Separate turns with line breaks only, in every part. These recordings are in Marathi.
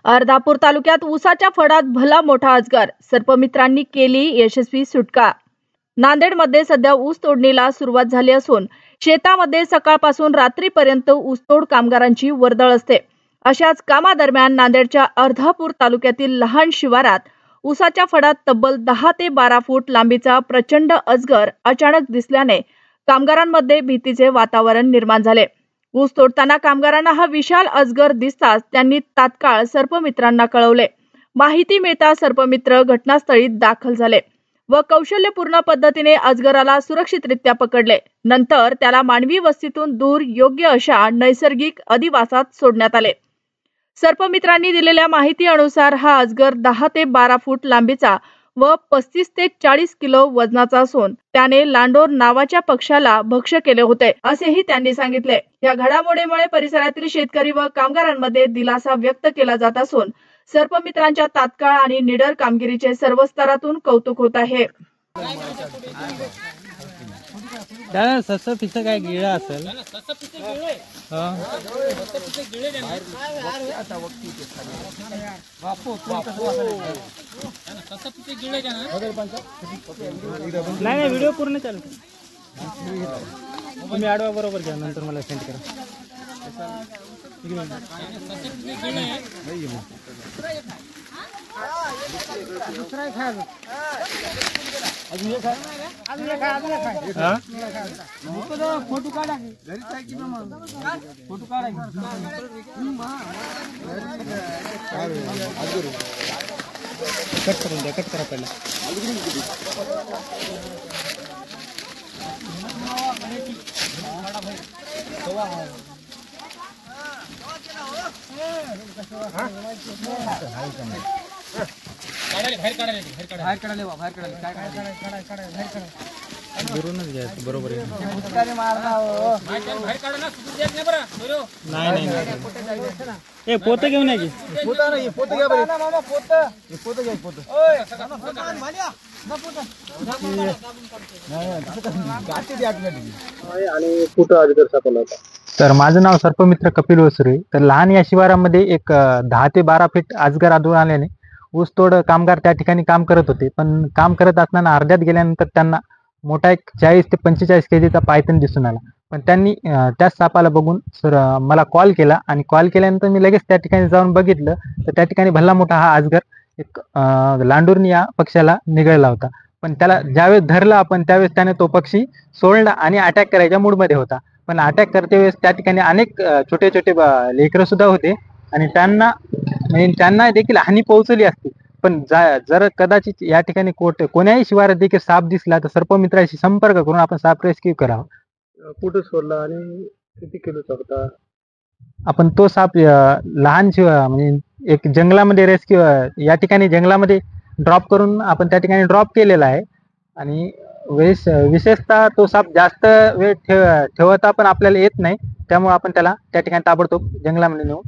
अर्धापूर तालुक्यात ऊसाच्या फडात भला मोठा अजगर, सर्पमित्रांनी केली यशस्वी सुटका। नांदेडमध्ये सध्या ऊस तोडणीला सुरुवात झाली असून शेतामध्ये सकाळपासून रात्रीपर्यंत ऊसतोड कामगारांची वर्दळ असते। अशाच कामादरम्यान नांदेडच्या अर्धापूर तालुक्यातील लहान शिवारात ऊसाच्या फडात तब्बल 10 ते 12 फूट लांबीचा प्रचंड अजगर अचानक दिसल्याने कामगारांमध्ये भीतीचे वातावरण निर्माण झाले। ऊस तोडताना कामगारांना हा विशाल अजगर दिसताच त्यांनी तात्काळ सर्पमित्रांना कळवले। माहिती मिळता सर्पमित्र घटनास्थळी दाखल झाले व कौशल्यपूर्ण पद्धतीने अजगराला सुरक्षितरित्या पकडले। नंतर त्याला मानवी वस्तीतून दूर योग्य अशा नैसर्गिक अधिवासात सोडण्यात आले। सर्पमित्रांनी दिलेल्या माहिती अनुसार हा अजगर 10 ते 12 फूट लांबीचा व 35 ते 40 किलो वजनाचा असून त्याने लांडोर नावाच्या पक्ष्याला भक्ष्य केले होते असेही त्यांनी सांगितले। या घडामोडीमुळे परिसरातील शेतकरी व कामगारांमध्ये दिलासा व्यक्त केला जात असून सर्पमित्रांच्या तात्काळ आणि निडर कामगिरीचे सर्व स्तरातून कौतुक होत आहे।
सस्स काय गिळा असेल नाही व्हिडिओ पूर्ण चालू तुम्ही आडवा बरोबर घ्या नंतर मला सेंड करा। फोटो काढा फोटो काढा कट करून द्या, कट करा पहिला। बरोबर नाही पोत घेऊन या की तर माझं नाव सर्पमित्र कपिल वसुरे। तर लहान या शिवारामध्ये एक 10 ते 12 फीट अजगर आढळून आल्याने ऊसतोड कामगार त्या ठिकाणी काम करत होते। पण काम करत असताना अर्ध्यात गेल्यानंतर त्यांना मोठा एक 40 ते 45 केजीचा पायथन दिसून आला। पण त्यांनी त्याच सापाला बघून मला कॉल केला आणि कॉल केल्यानंतर मी लगेच त्या ठिकाणी जाऊन बघितलं तर त्या ठिकाणी भला मोठा हा अजगर एक लांडोरणी या पक्षाला निगळला होता। पण त्याला ज्यावेळेस धरलं आपण त्यावेळेस त्याने तो पक्षी सोडला आणि अटॅक करायच्या मूडमध्ये होता। पण अटॅक करते वेळेस त्या ठिकाणी अनेक छोटे छोटे लेकरं सुद्धा होते आणि त्यांना देखील हानी पोहोचली असती। पण जर कदाचित या ठिकाणी कोण्याही शिवारात देखील साप दिसला तर सर्पमित्राशी संपर्क करून आपण साप रेस्क्यू करावा।
कुठे सोडला आणि किती किलोचा होता?
आपण तो साप लहान म्हणजे एक जंगलामध्ये रेस्क्यू या ठिकाणी जंगलामध्ये ड्रॉप करून आपण त्या ठिकाणी ड्रॉप केलेला आहे। आणि विशेषतः तो साप जास्त वेळ ठेवता पण आपल्याला येत नाही, त्यामुळे आपण त्याला त्या ठिकाणी ताबडतोब जंगलामध्ये नेऊन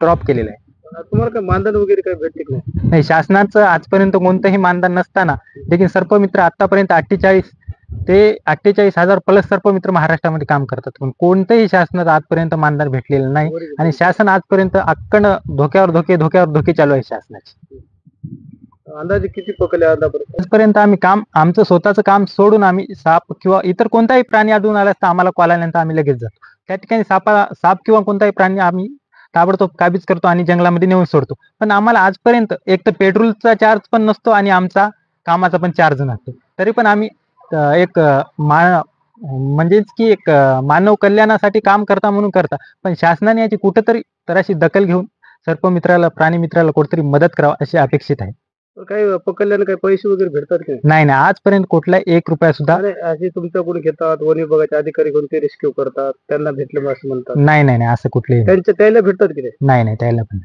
ड्रॉप केलेलं आहे।
तुम्हाला काय मानधन वगैरे काही भेटते
नाही, शासनाचं आजपर्यंत कोणतंही मानधन नसताना देखील सर्पमित्र आतापर्यंत 48 ते 48,000 प्लस सर्पमित्र महाराष्ट्रामध्ये काम करतात। पण कोणतंही शासनाचं आजपर्यंत मानधन भेटलेलं नाही आणि शासन आजपर्यंत अक्कड धोक्यावर धोके चालू आहे शासनाचे।
अंदाजे किती पकडले
आजपर्यंत आम्ही आमचं स्वतःचं काम सोडून आम्ही साप किंवा इतर कोणताही प्राणी आढळून आला असता आम्हाला कॉल आल्यानंतर आम्ही लगेच जातो त्या ठिकाणी। साप किंवा कोणताही प्राणी आम्ही ताबडतोब काबीज करतो आणि जंगलामध्ये नेऊन सोडतो। पण आम्हाला आजपर्यंत एक तर पेट्रोलचा चार्ज पण नसतो आणि आमचा कामाचा पण चार्ज नसतो, तरी पण आम्ही एक म्हणजेच की एक मानव कल्याणासाठी काम करता म्हणून करता। पण शासनाने याची कुठेतरी तर अशी दखल घेऊन सर्पमित्राला प्राणी मित्राला कुठेतरी मदत करावा अशी अपेक्षित आहे।
काही पकडल्याने काही पैसे वगैरे भेटतात की
नाही, आजपर्यंत कुठला 1 रुपया सुद्धा
असे तुमच्याकडून घेतात? वन विभागाचे अधिकारी कोणते रेस्क्यू करतात त्यांना भेटलं असं म्हणतात?
नाही, असं कुठले
त्याला भेटतात की
नाही, त्याला पण